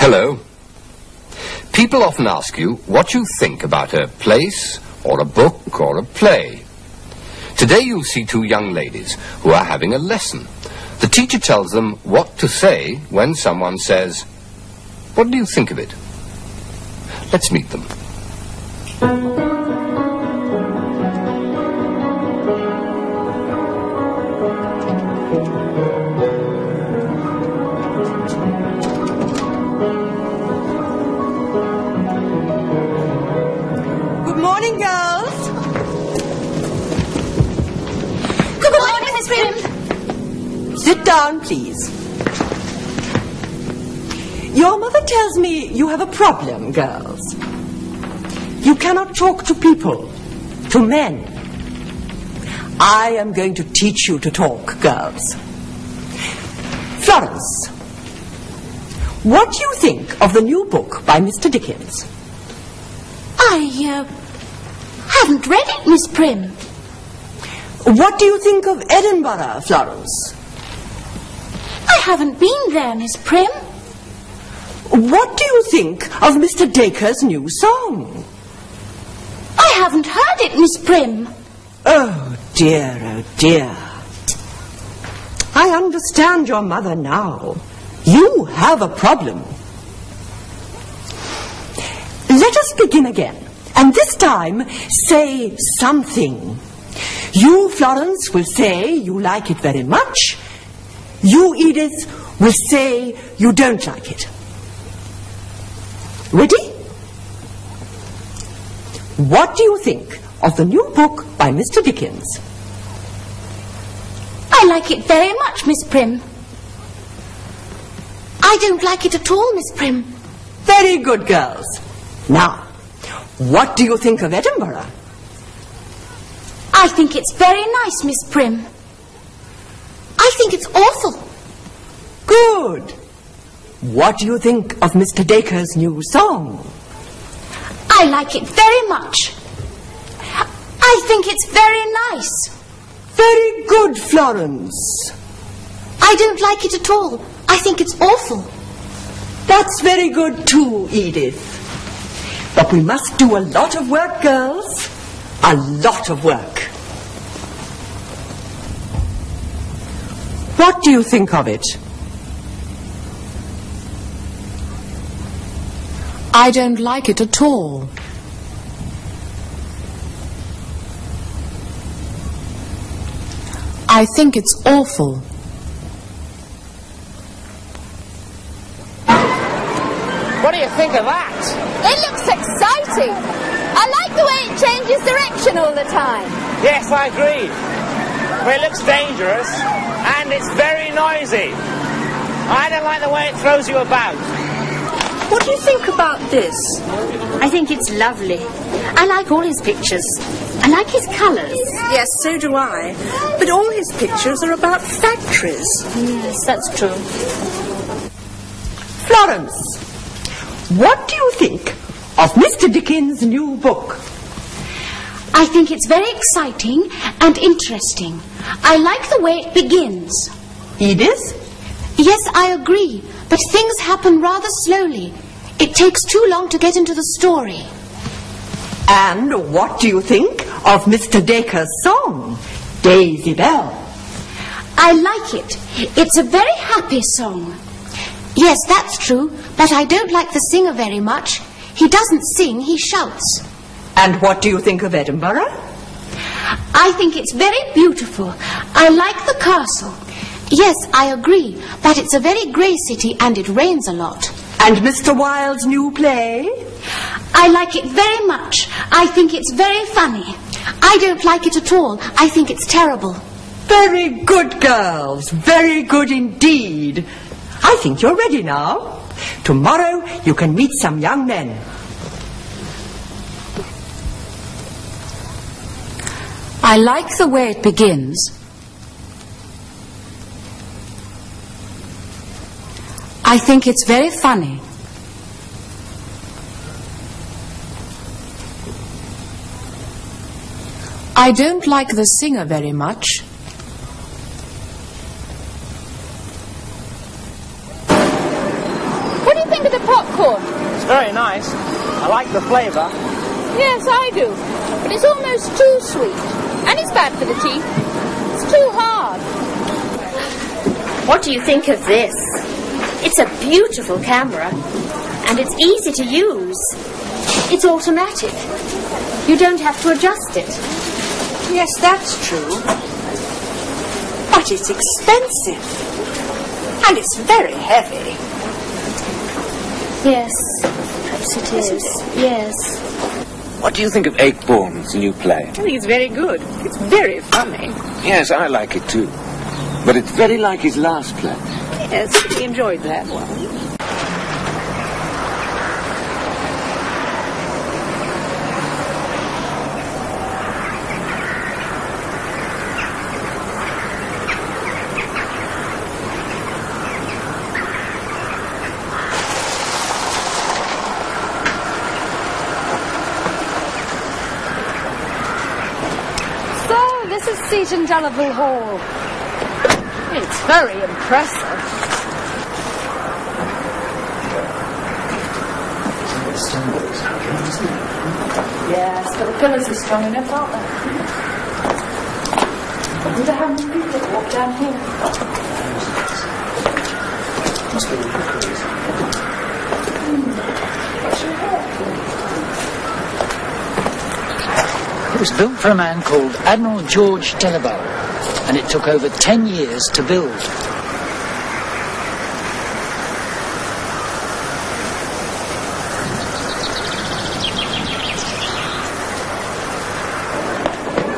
Hello. People often ask you what you think about a place, or a book, or a play. Today you'll see two young ladies who are having a lesson. The teacher tells them what to say when someone says, "What do you think of it?" Let's meet them. Good morning, girls. Good morning, Miss Prim. Sit down, please. Your mother tells me you have a problem, girls. You cannot talk to people, to men. I am going to teach you to talk, girls. Florence, what do you think of the new book by Mr. Dickens? I haven't read it, Miss Prim. What do you think of Edinburgh, Florence? I haven't been there, Miss Prim. What do you think of Mr. Dacre's new song? I haven't heard it, Miss Prim. Oh dear, oh dear. I understand your mother now. You have a problem. Let us begin again, and this time say something. You, Florence, will say you like it very much. You, Edith, will say you don't like it. Ready? What do you think of the new book by Mr. Dickens? I like it very much, Miss Prim. I don't like it at all, Miss Prim. Very good, girls. Now, what do you think of Edinburgh? I think it's very nice, Miss Prim. I think it's awful. Good. What do you think of Mr. Dacre's new song? I like it very much. I think it's very nice. Very good, Florence. I don't like it at all. I think it's awful. That's very good too, Edith. But we must do a lot of work, girls. A lot of work. What do you think of it? I don't like it at all. I think it's awful. What do you think of that? It looks exciting. I like the way it changes direction all the time. Yes, I agree. But it looks dangerous and it's very noisy. I don't like the way it throws you about. What do you think about this? I think it's lovely. I like all his pictures. I like his colours. Yes, so do I. But all his pictures are about factories. Yes, that's true. Florence, what do you think of Mr. Dickens' new book? I think it's very exciting and interesting. I like the way it begins. Edith? Yes, I agree, but things happen rather slowly. It takes too long to get into the story. And what do you think of Mr. Dacre's song, Daisy Bell? I like it. It's a very happy song. Yes, that's true, but I don't like the singer very much. He doesn't sing, he shouts. And what do you think of Edinburgh? I think it's very beautiful. I like the castle. Yes, I agree, but it's a very grey city and it rains a lot. And Mr. Wilde's new play? I like it very much. I think it's very funny. I don't like it at all. I think it's terrible. Very good, girls. Very good indeed. I think you're ready now. Tomorrow you can meet some young men. I like the way it begins. I think it's very funny. I don't like the singer very much. What do you think of the popcorn. It's very nice. I like the flavour. Yes, I do. But it's almost too sweet. And it's bad for the teeth. It's too hard. What do you think of this? It's a beautiful camera. And it's easy to use. It's automatic. You don't have to adjust it. Yes, that's true. But it's expensive. And it's very heavy. Yes, perhaps it is. Yes. What do you think of Akeborn's new play? I think it's very good. It's very funny. Yes, I like it too. But it's very like his last play. Yes, he enjoyed that one. Seat in Delaval Hall. It's very impressive. Yes, but the pillars are strong enough, aren't they? I wonder how many people have walked down here. Must be the What's your hair? It was built for a man called Admiral George Delaval, and it took over 10 years to build.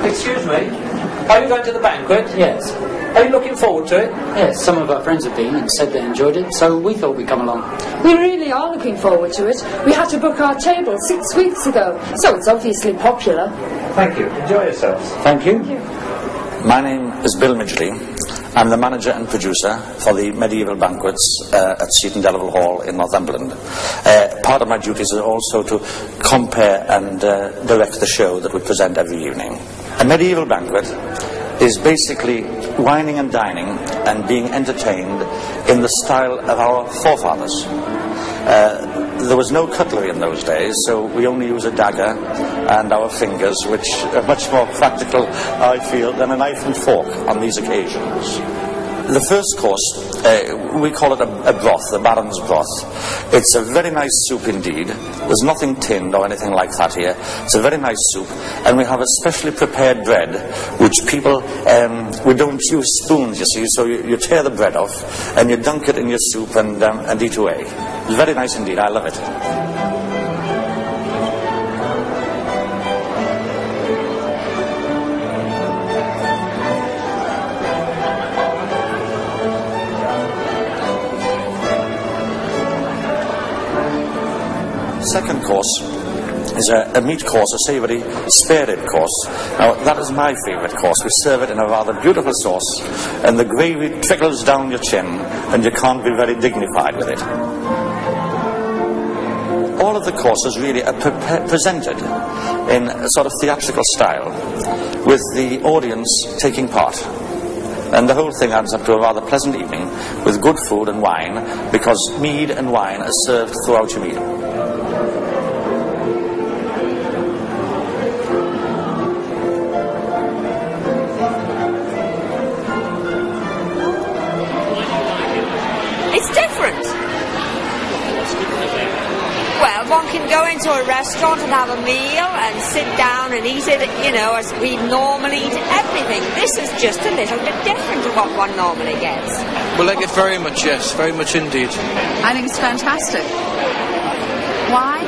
Excuse me, are you going to the banquet? Yes. Are you looking forward to it? Yes, some of our friends have been and said they enjoyed it, so we thought we'd come along. We really are looking forward to it. We had to book our table 6 weeks ago, so it's obviously popular. Thank you. Enjoy yourselves. Thank you. Thank you. My name is Bill Midgley. I'm the manager and producer for the medieval banquets at Seaton Delaval Hall in Northumberland. Part of my duties is also to compare and direct the show that we present every evening. A medieval banquet is basically wining and dining and being entertained in the style of our forefathers. There was no cutlery in those days, so we only use a dagger and our fingers, which are much more practical, I feel, than a knife and fork on these occasions. The first course, we call it a broth, the Baron's broth. It's a very nice soup indeed. There's nothing tinned or anything like that here. It's a very nice soup, and we have a specially prepared bread, which people, we don't use spoons, you see, so you tear the bread off, and you dunk it in your soup and eat away. It's very nice indeed, I love it. Second course is a meat course, a savoury spare rib course. Now, that is my favourite course. We serve it in a rather beautiful sauce, and the gravy trickles down your chin, and you can't be very dignified with it. All of the courses really are presented in a sort of theatrical style, with the audience taking part. And the whole thing adds up to a rather pleasant evening with good food and wine, because mead and wine are served throughout your meal. One can go into a restaurant and have a meal and sit down and eat it, you know, as we normally eat everything. This is just a little bit different to what one normally gets. We like it very much, yes, very much indeed. I think it's fantastic. Why?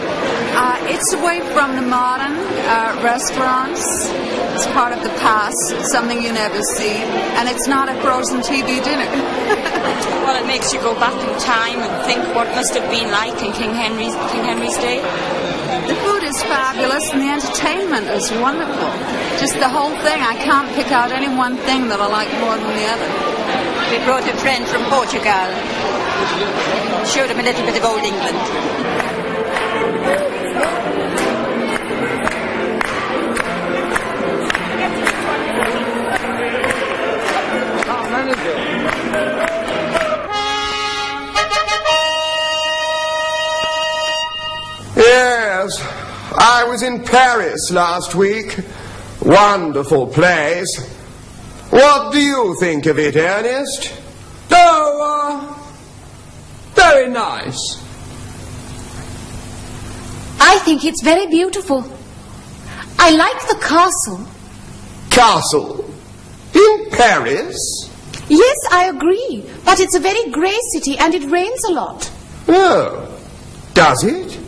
It's away from the modern restaurants. It's part of the past, something you never see, and it's not a frozen TV dinner. Well, it makes you go back in time and think what must have been like in King Henry's day. The food is fabulous and the entertainment is wonderful. Just the whole thing. I can't pick out any one thing that I like more than the other. We brought a friend from Portugal. Showed him a little bit of old England. I was in Paris last week. Wonderful place. What do you think of it, Ernest? Oh, very nice. I think it's very beautiful. I like the castle. Castle? In Paris? Yes, I agree. But it's a very grey city and it rains a lot. Oh, does it?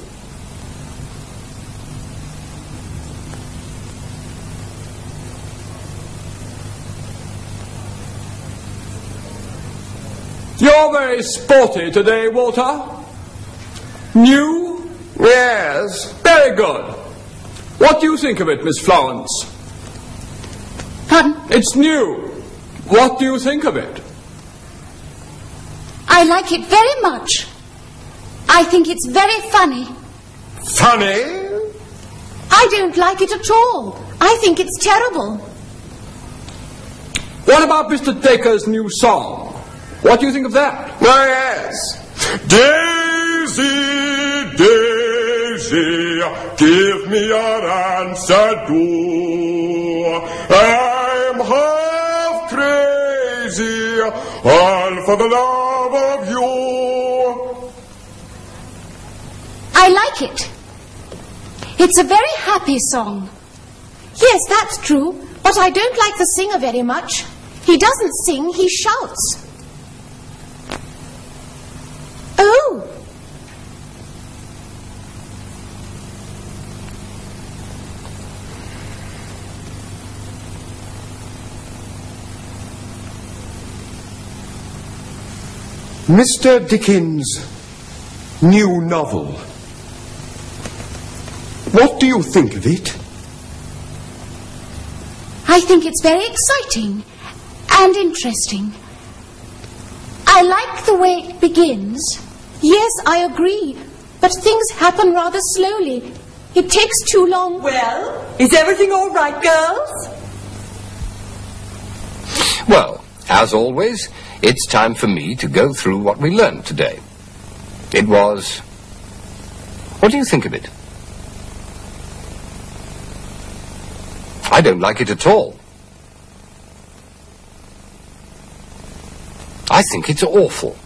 You're very sporty today, Walter. New? Yes. Very good. What do you think of it, Miss Florence? Pardon? It's new. What do you think of it? I like it very much. I think it's very funny. Funny? I don't like it at all. I think it's terrible. What about Mr. Dacre's new song? What do you think of that? Oh, yes. Daisy, Daisy, give me your answer, do. I'm half crazy, all for the love of you. I like it. It's a very happy song. Yes, that's true, but I don't like the singer very much. He doesn't sing, he shouts. Oh! Mr. Dickens' new novel. What do you think of it? I think it's very exciting and interesting. I like the way it begins. Yes, I agree. But things happen rather slowly. It takes too long. Well, is everything all right, girls? Well, as always, it's time for me to go through what we learned today. It was... What do you think of it? I don't like it at all. I think it's awful.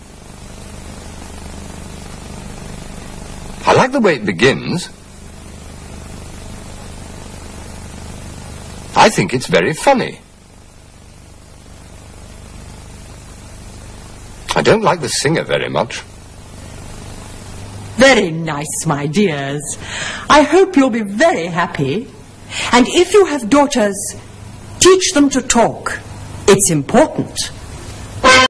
I like the way it begins. I think it's very funny. I don't like the singer very much. Very nice, my dears. I hope you'll be very happy. And if you have daughters, teach them to talk. It's important.